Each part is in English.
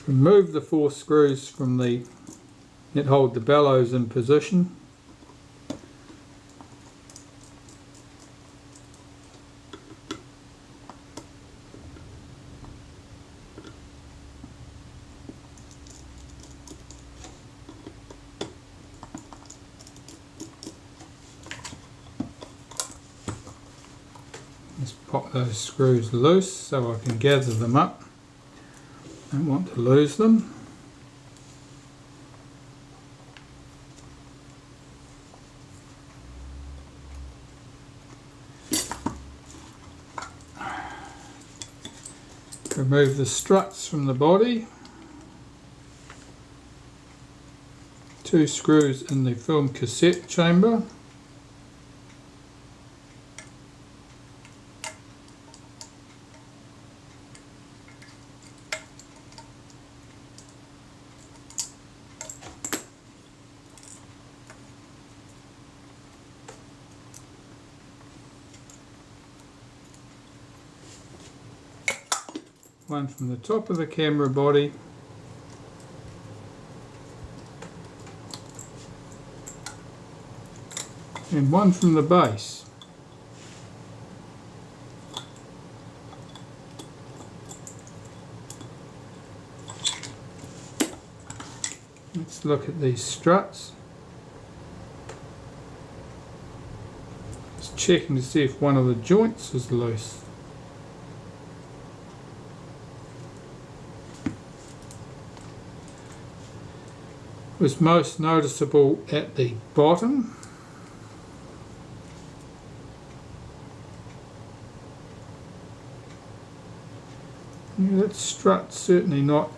Remove the 4 screws from that hold the bellows in position. Just pop those screws loose so I can gather them up. Don't want to lose them. Remove the struts from the body. 2 screws in the film cassette chamber. One from the top of the camera body, and one from the base. Let's look at these struts. Just checking to see if one of the joints is loose. Was most noticeable at the bottom. Yeah, that strut's certainly not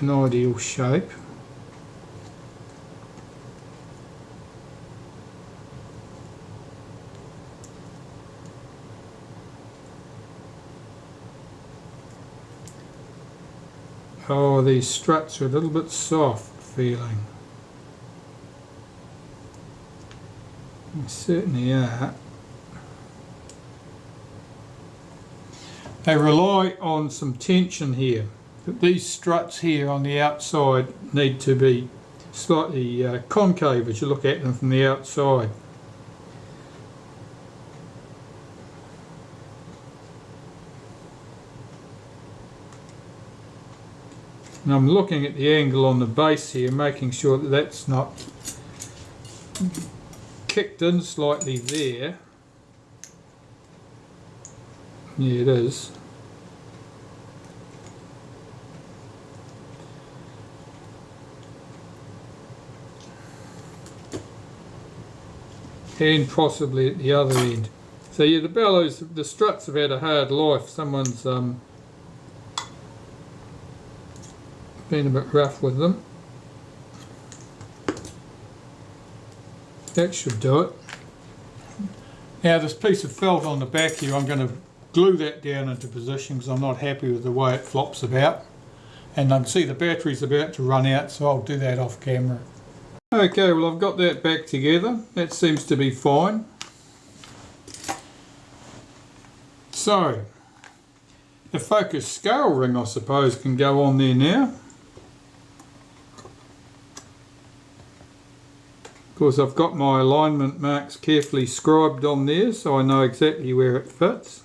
an ideal shape. Oh, these struts are a little bit soft feeling. They certainly are. They rely on some tension here. But these struts here on the outside need to be slightly concave as you look at them from the outside. And I'm looking at the angle on the base here, making sure that that's not kicked in slightly there. Yeah, it is. And possibly at the other end. So yeah, the bellows, the struts have had a hard life. Someone's been a bit rough with them. That should do it. Now this piece of felt on the back here, I'm going to glue that down into position because I'm not happy with the way it flops about. And I can see the battery's about to run out, so I'll do that off camera. Okay, well I've got that back together. That seems to be fine. So, the focus scale ring I suppose can go on there now. Of course I've got my alignment marks carefully scribed on there so I know exactly where it fits.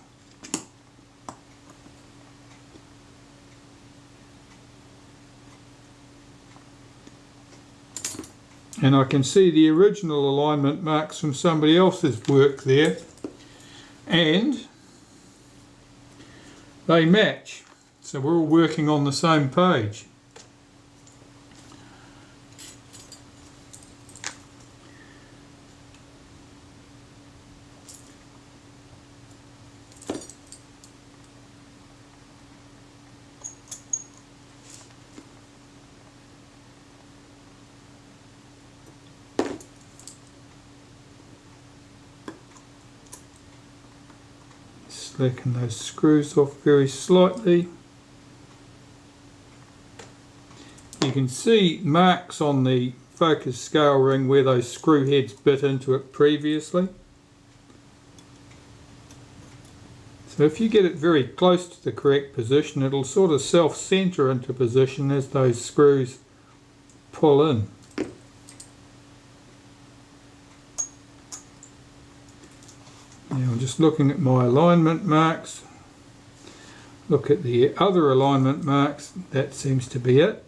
And I can see the original alignment marks from somebody else's work there, and they match, so we're all working on the same page. Slacken those screws off very slightly. You can see marks on the focus scale ring where those screw heads bit into it previously. So if you get it very close to the correct position, it'll sort of self-center into position as those screws pull in. Now I'm just looking at my alignment marks. Look at the other alignment marks, that seems to be it.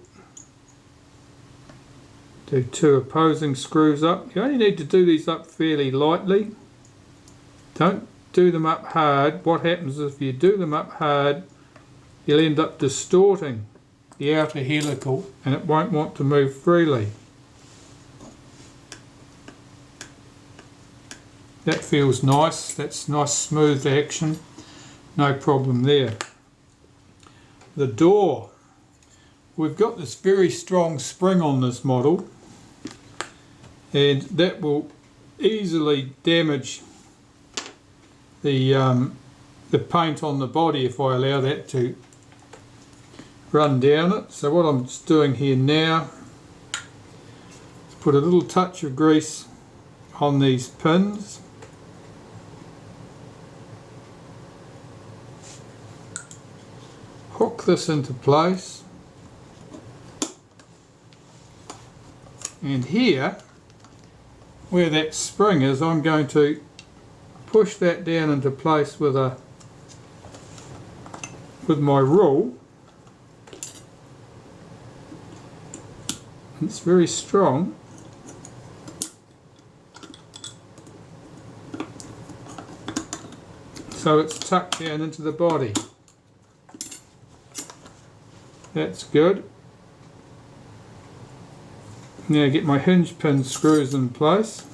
Do 2 opposing screws up. You only need to do these up fairly lightly. Don't do them up hard. What happens is if you do them up hard, you'll end up distorting the outer helical and it won't want to move freely. That feels nice. That's nice smooth action. No problem there. The door. We've got this very strong spring on this model and that will easily damage the paint on the body if I allow that to run down it. So what I'm just doing here now is put a little touch of grease on these pins. Hook this into place. And here, where that spring is, I'm going to push that down into place with my rule. It's very strong. So it's tucked down into the body. That's good. Now get my hinge pin screws in place.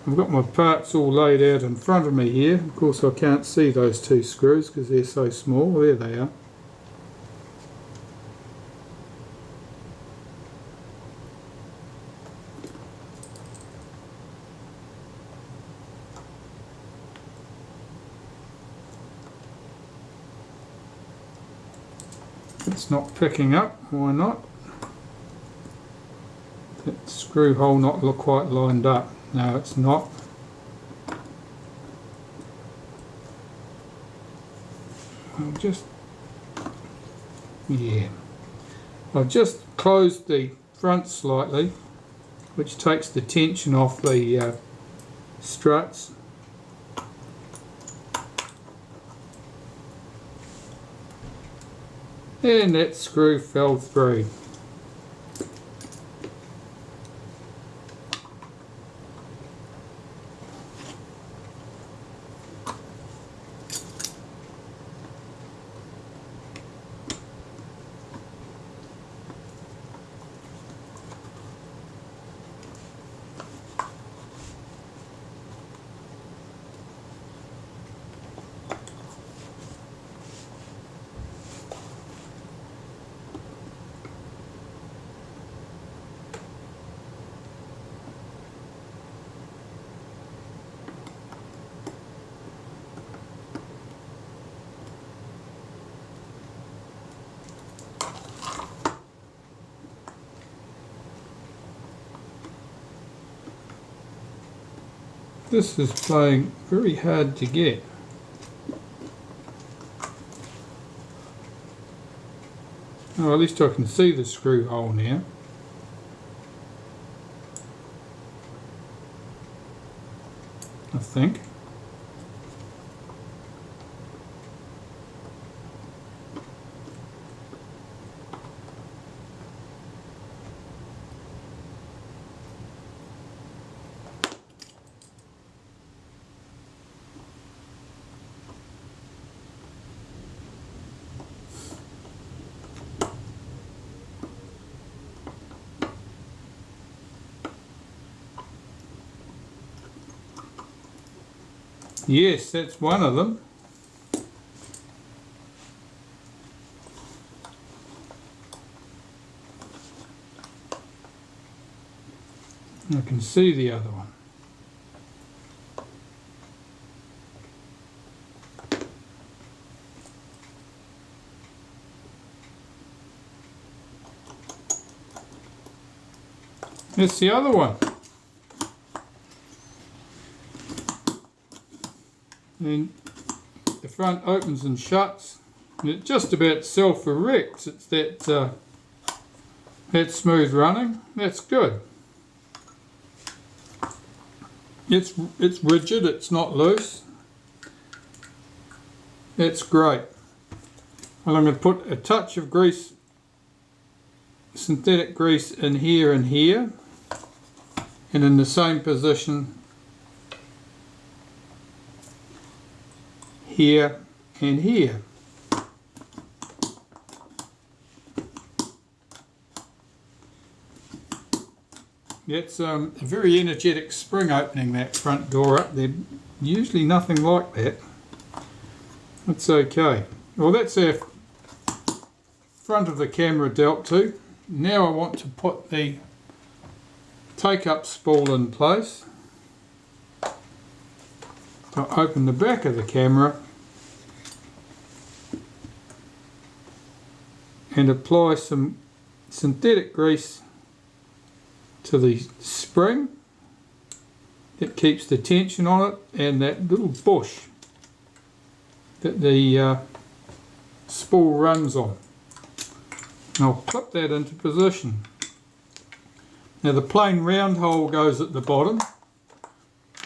I've got my parts all laid out in front of me here. Of course I can't see those 2 screws because they're so small. There they are. It's not picking up. Why not? That screw hole not quite lined up. No, it's not. I'll just, yeah. I've just closed the front slightly, which takes the tension off the struts. And that screw fell through. This is playing very hard to get. Oh, at least I can see the screw hole now. I think. Yes, that's one of them. I can see the other one. That's the other one. And the front opens and shuts, and it just about self-erects. It's that smooth running. That's good. It's rigid, it's not loose. That's great. And I'm going to put a touch of grease, synthetic grease, in here and here, and in the same position here and here. It's a very energetic spring opening that front door up. There's usually nothing like that. That's okay. Well, that's our front of the camera dealt to. Now I want to put the take-up spool in place. I'll open the back of the camera and apply some synthetic grease to the spring. It keeps the tension on it, and that little bush that the spool runs on. And I'll clip that into position. Now the plain round hole goes at the bottom.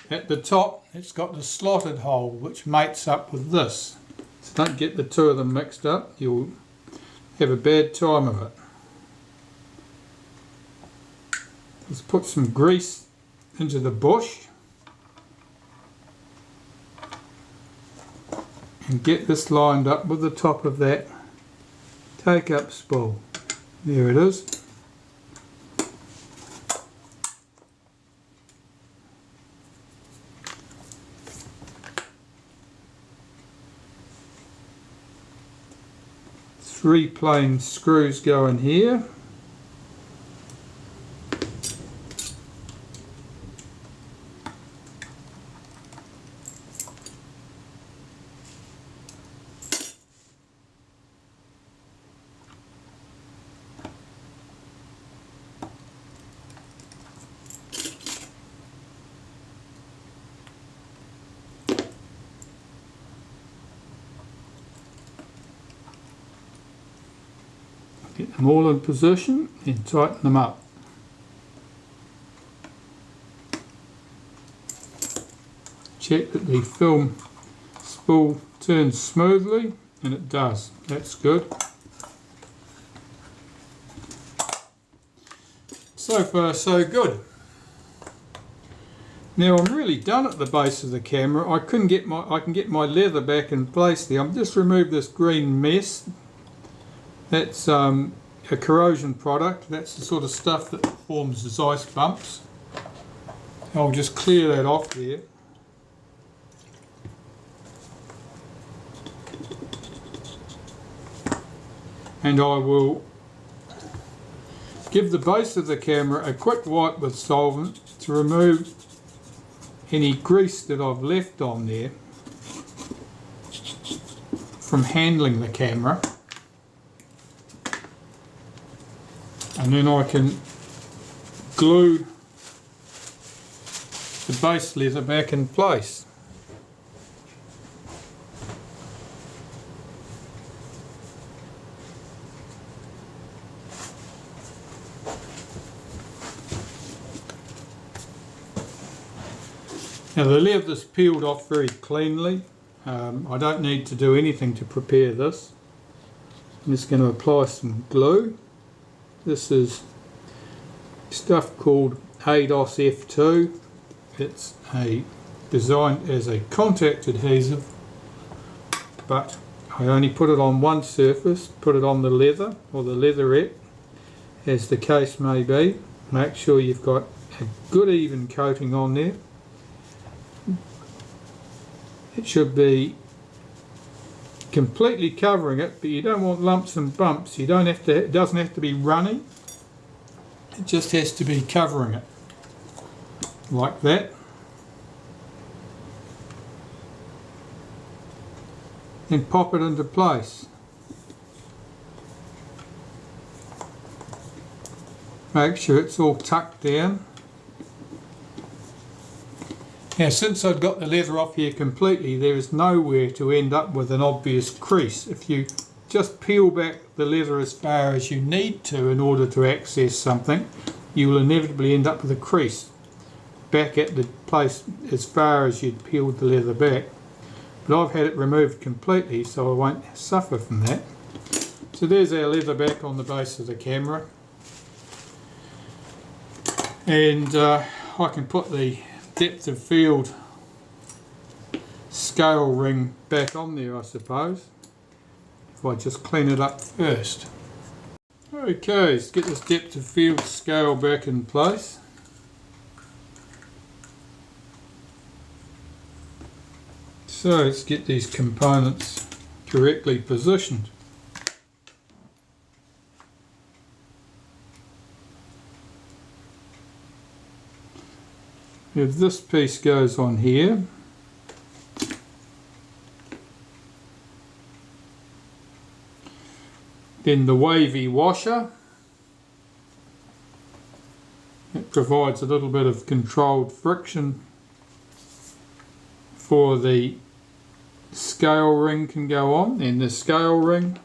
At the top it's got the slotted hole which mates up with this. So don't get the two of them mixed up, you'll have a bad time of it. Let's put some grease into the bush and get this lined up with the top of that take-up spool. There it is. Three plain screws go in here. Get them all in position and tighten them up. Check that the film spool turns smoothly, and it does. That's good. So far so good. Now I'm really done at the base of the camera. I can get my leather back in place there. I've just removed this green mess. That's a corrosion product. That's the sort of stuff that forms as ice bumps. I'll just clear that off there. And I will give the base of the camera a quick wipe with solvent to remove any grease that I've left on there from handling the camera. And then I can glue the base leather back in place. Now the leather's peeled off very cleanly. I don't need to do anything to prepare this. I'm just going to apply some glue. This is stuff called ADOS F2. It's designed as a contact adhesive, but I only put it on one surface, put it on the leather or the leatherette, as the case may be. Make sure you've got a good even coating on there. It should be completely covering it, but you don't want lumps and bumps. You don't have to. It doesn't have to be running. It just has to be covering it, like that. And pop it into place. make sure it's all tucked down. Now, since I've got the leather off here completely, there is nowhere to end up with an obvious crease. If you just peel back the leather as far as you need to in order to access something, you will inevitably end up with a crease back at the place as far as you'd peeled the leather back. But I've had it removed completely, so I won't suffer from that. So there's our leather back on the base of the camera. And I can put the depth of field scale ring back on there, I suppose, if I just clean it up first. Okay, let's get this depth of field scale back in place. So let's get these components correctly positioned. If this piece goes on here, then the wavy washer, it provides a little bit of controlled friction for the scale ring can go on, and the scale ring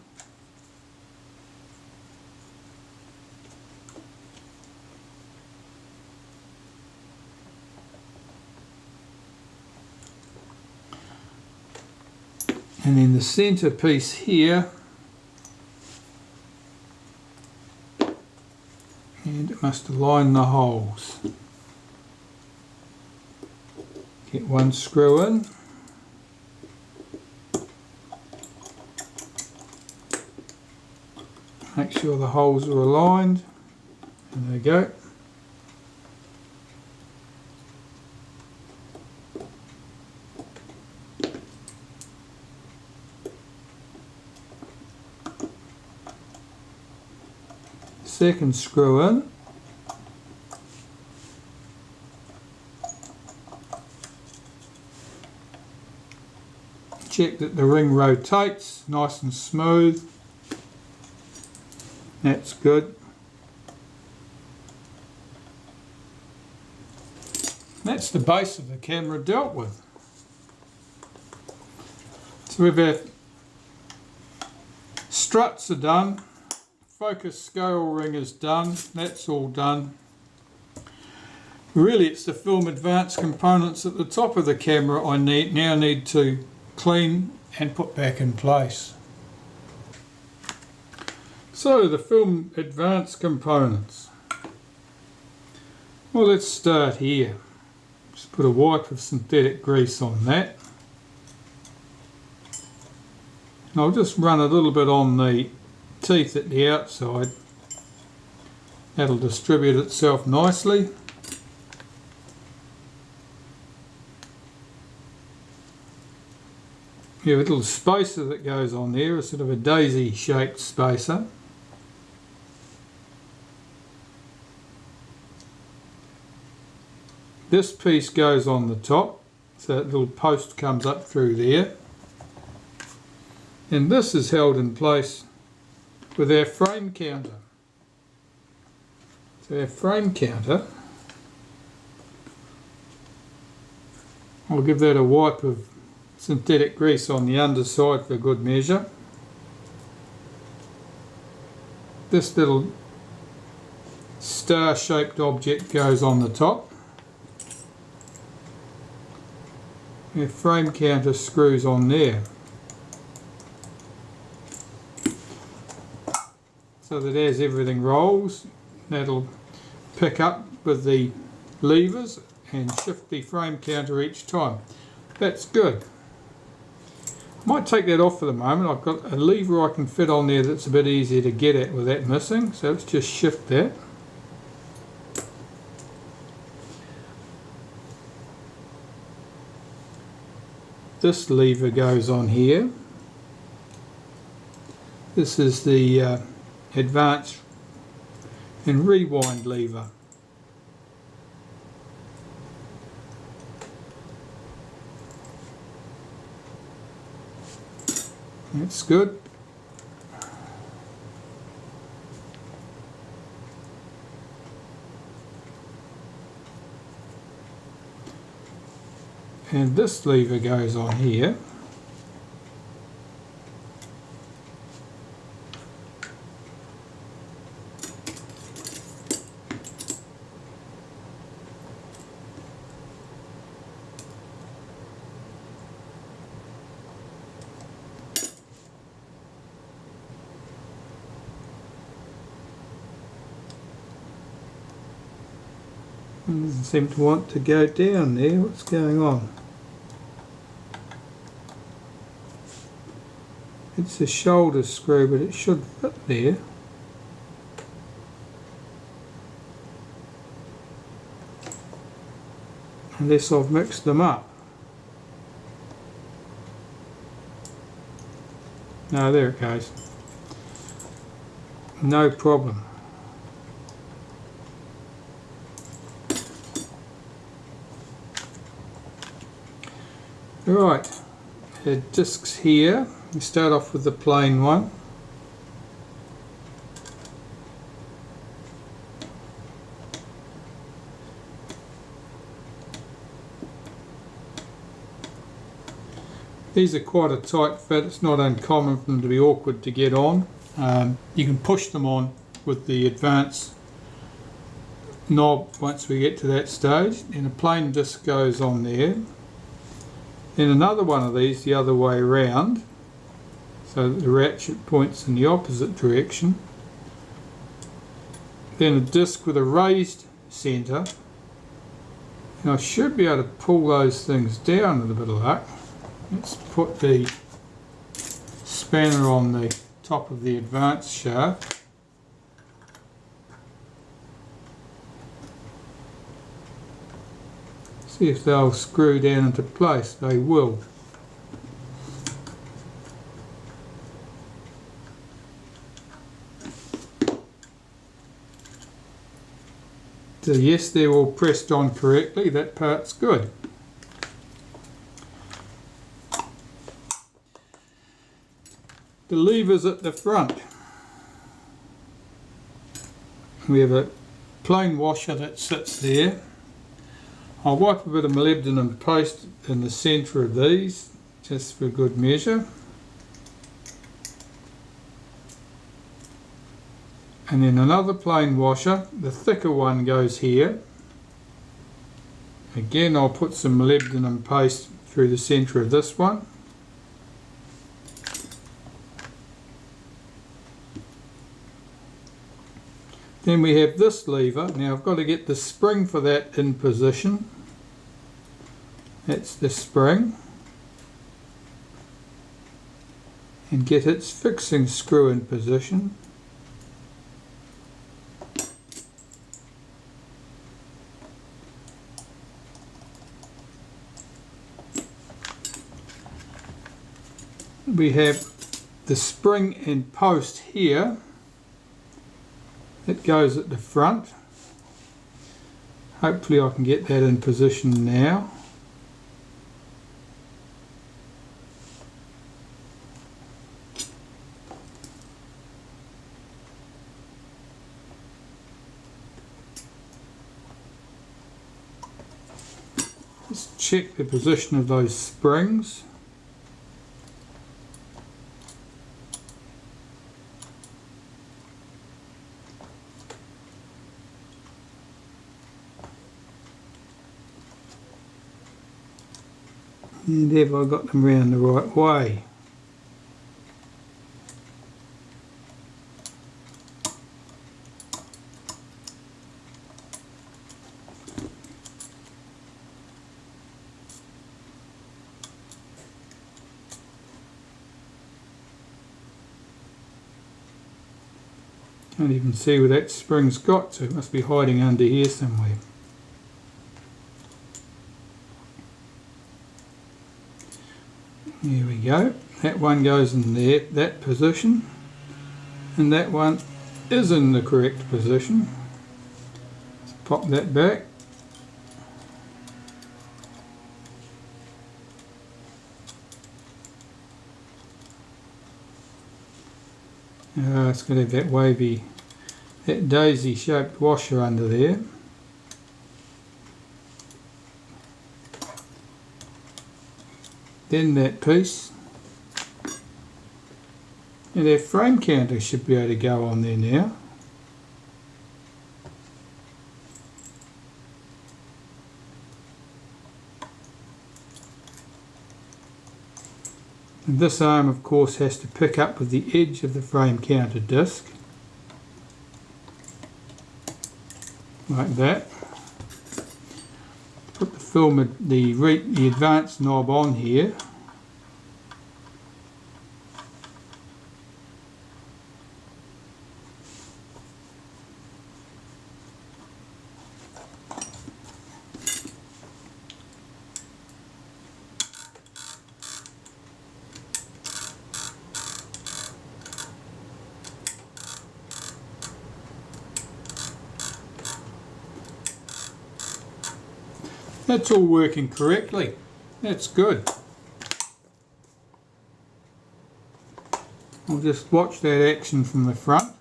and then the centre piece here, and it must align the holes. Get one screw in, make sure the holes are aligned, and there we go. Second screw in, check that the ring rotates nice and smooth. That's good. That's the base of the camera dealt with. So we've our struts are done. Focus scale ring is done, that's all done. Really it's the film advance components at the top of the camera I now need to clean and put back in place. So the film advance components. Well, let's start here. Just put a wipe of synthetic grease on that. And I'll just run a little bit on the teeth at the outside. That'll distribute itself nicely. You have a little spacer that goes on there, a sort of a daisy shaped spacer. This piece goes on the top, so that little post comes up through there. And this is held in place with our frame counter. So our frame counter, I'll give that a wipe of synthetic grease on the underside for good measure. This little star-shaped object goes on the top. Our frame counter screws on there, so that as everything rolls, that'll pick up with the levers and shift the frame counter each time. That's good. I might take that off for the moment. I've got a lever I can fit on there that's a bit easier to get at with that missing, so let's just shift that. This lever goes on here. This is the advance and rewind lever. That's good. And this lever goes on here. It doesn't seem to want to go down there. What's going on? It's a shoulder screw, but it should fit there. Unless I've mixed them up. No, there it goes. No problem. Right, the discs here. We start off with the plain one. These are quite a tight fit. It's not uncommon for them to be awkward to get on. You can push them on with the advance knob once we get to that stage, and a plain disc goes on there. Then another one of these the other way around, so that the ratchet points in the opposite direction. Then a disc with a raised centre, and I should be able to pull those things down with a bit of luck. Let's put the spanner on the top of the advance shaft. See if they'll screw down into place. They will. So yes, they're all pressed on correctly. That part's good. The levers at the front. We have a plain washer that sits there. I'll wipe a bit of molybdenum paste in the centre of these, just for good measure. And then another plain washer, the thicker one goes here. Again, I'll put some molybdenum paste through the centre of this one. Then we have this lever. Now I've got to get the spring for that in position. That's the spring. And get its fixing screw in position. We have the spring and post here. It goes at the front. Hopefully I can get that in position now. Let's check the position of those springs. And have I got them round the right way? Can't even see where that spring's got to. It must be hiding under here somewhere. There we go. That one goes in there, that position, and that one is in the correct position. Let's pop that back. It's going to have that wavy, that daisy shaped washer under there. then that piece, and our frame counter should be able to go on there now. And this arm of course has to pick up with the edge of the frame counter disc, like that. Put the advanced knob on here. That's all working correctly. That's good. I'll just watch that action from the front.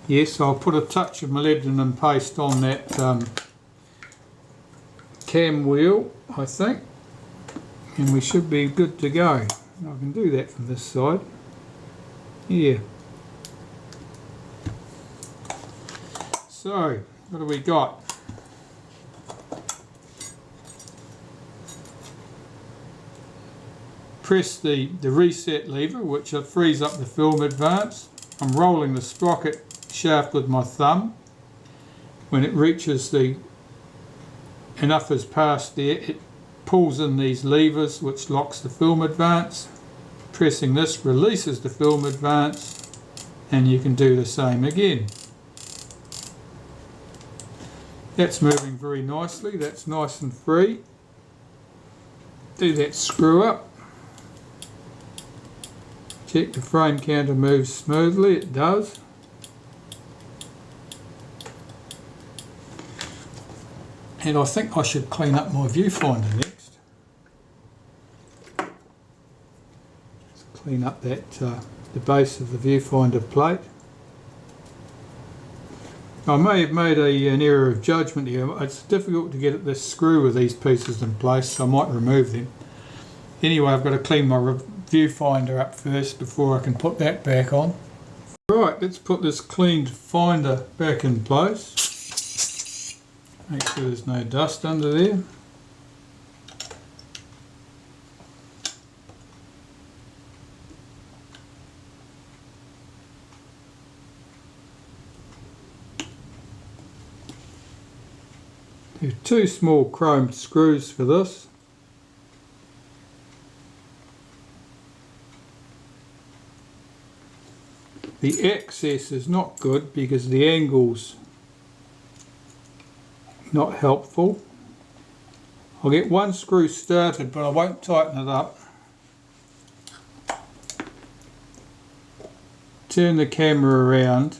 Yes, I'll put a touch of molybdenum paste on that cam wheel, I think, and we should be good to go. I can do that from this side. Yeah. So, what do we got? Press the reset lever, which frees up the film advance. I'm rolling the sprocket shaft with my thumb. When it reaches enough is passed there, it pulls in these levers which locks the film advance. Pressing this releases the film advance, and you can do the same again. That's moving very nicely, that's nice and free. Do that screw up. Check the frame counter moves smoothly, it does. And I think I should clean up my viewfinder next. Clean up that the base of the viewfinder plate. I may have made an error of judgment here. It's difficult to get this screw with these pieces in place, so I might remove them. Anyway, I've got to clean my viewfinder up first before I can put that back on. Right, let's put this cleaned finder back in place. Make sure there's no dust under there. There's 2 small chrome screws for this. The access is not good because the angle's not helpful. I'll get 1 screw started, but I won't tighten it up. Turn the camera around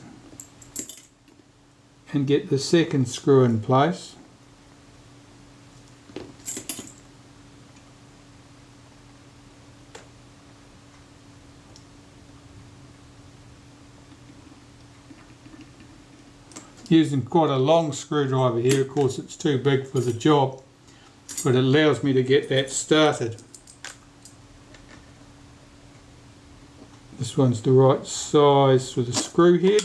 and get the 2nd screw in place. Using quite a long screwdriver here, of course it's too big for the job, but it allows me to get that started. This one's the right size for the screw head.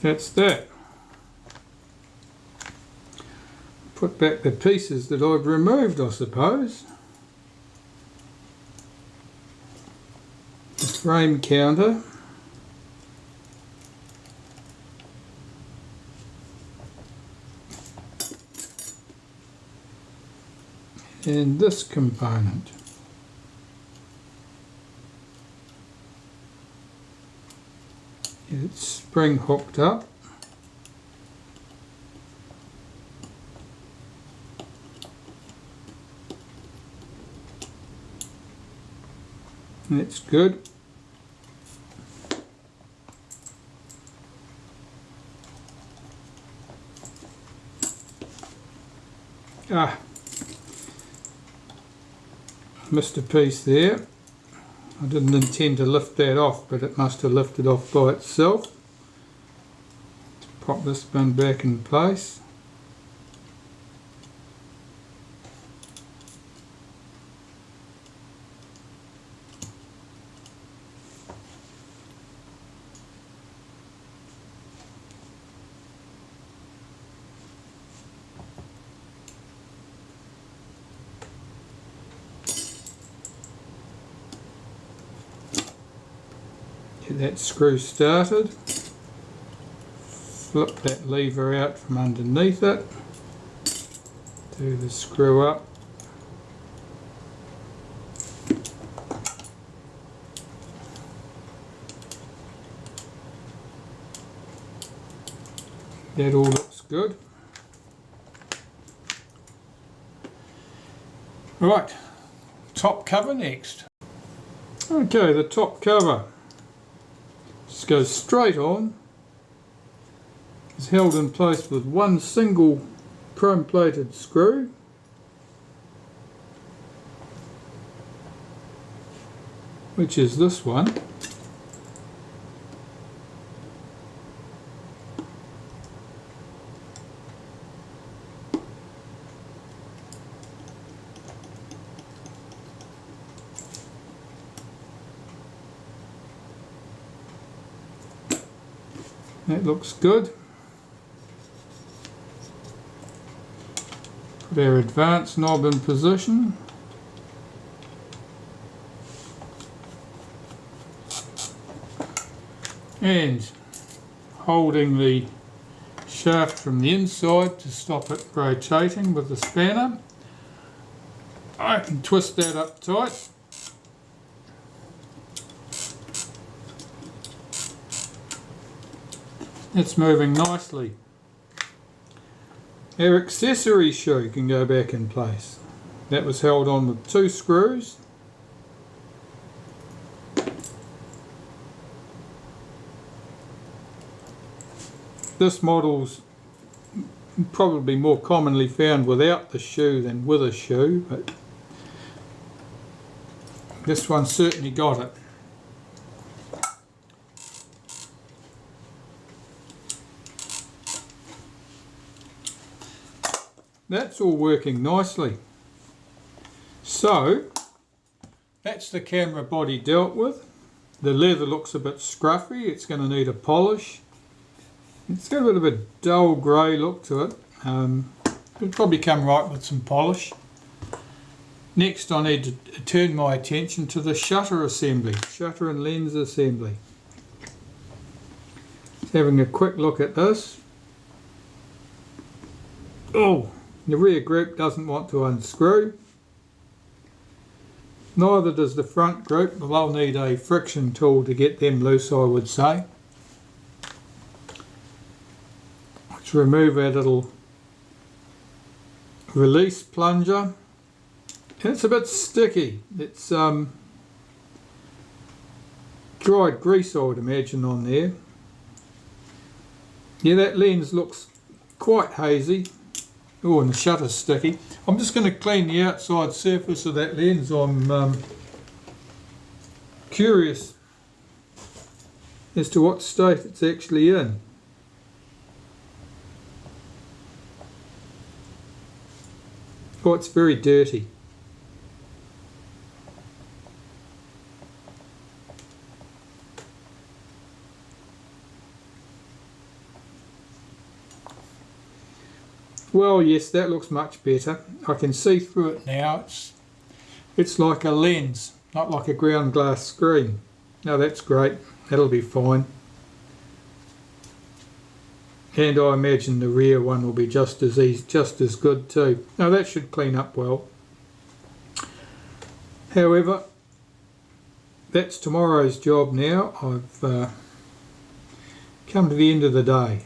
That's that. Put back the pieces that I've removed, I suppose. The frame counter. And this component. It's spring hooked up. That's good. Missed a piece there. I didn't intend to lift that off, but it must have lifted off by itself. Let's pop this bin back in place. Get that screw started, flip that lever out from underneath it, do the screw up, that all looks good. Right, top cover next. Okay, the top cover just goes straight on. It's held in place with one single chrome plated screw. Which is this one. That looks good. Put our advance knob in position. And holding the shaft from the inside to stop it rotating with the spanner, I can twist that up tight. It's moving nicely. Our accessory shoe can go back in place. That was held on with two screws. This model's probably more commonly found without the shoe than with a shoe, but this one certainly got it. That's all working nicely. So that's the camera body dealt with. The leather looks a bit scruffy, it's going to need a polish. It's got a bit of a dull grey look to it. It'll probably come right with some polish. Next I need to turn my attention to the shutter assembly, shutter and lens assembly. Just having a quick look at this. Oh! The rear group doesn't want to unscrew. Neither does the front group, but they'll need a friction tool to get them loose, I would say. Let's remove our little release plunger. And it's a bit sticky. It's dried grease, I would imagine, on there. Yeah, that lens looks quite hazy. Oh, and the shutter's sticky. I'm just going to clean the outside surface of that lens. I'm curious as to what state it's actually in. Oh, it's very dirty. Well, yes, that looks much better. I can see through it now. It's like a lens, not like a ground glass screen. No, that's great. That'll be fine. And I imagine the rear one will be just as easy, just as good too. Now that should clean up well. However, that's tomorrow's job now. I've come to the end of the day.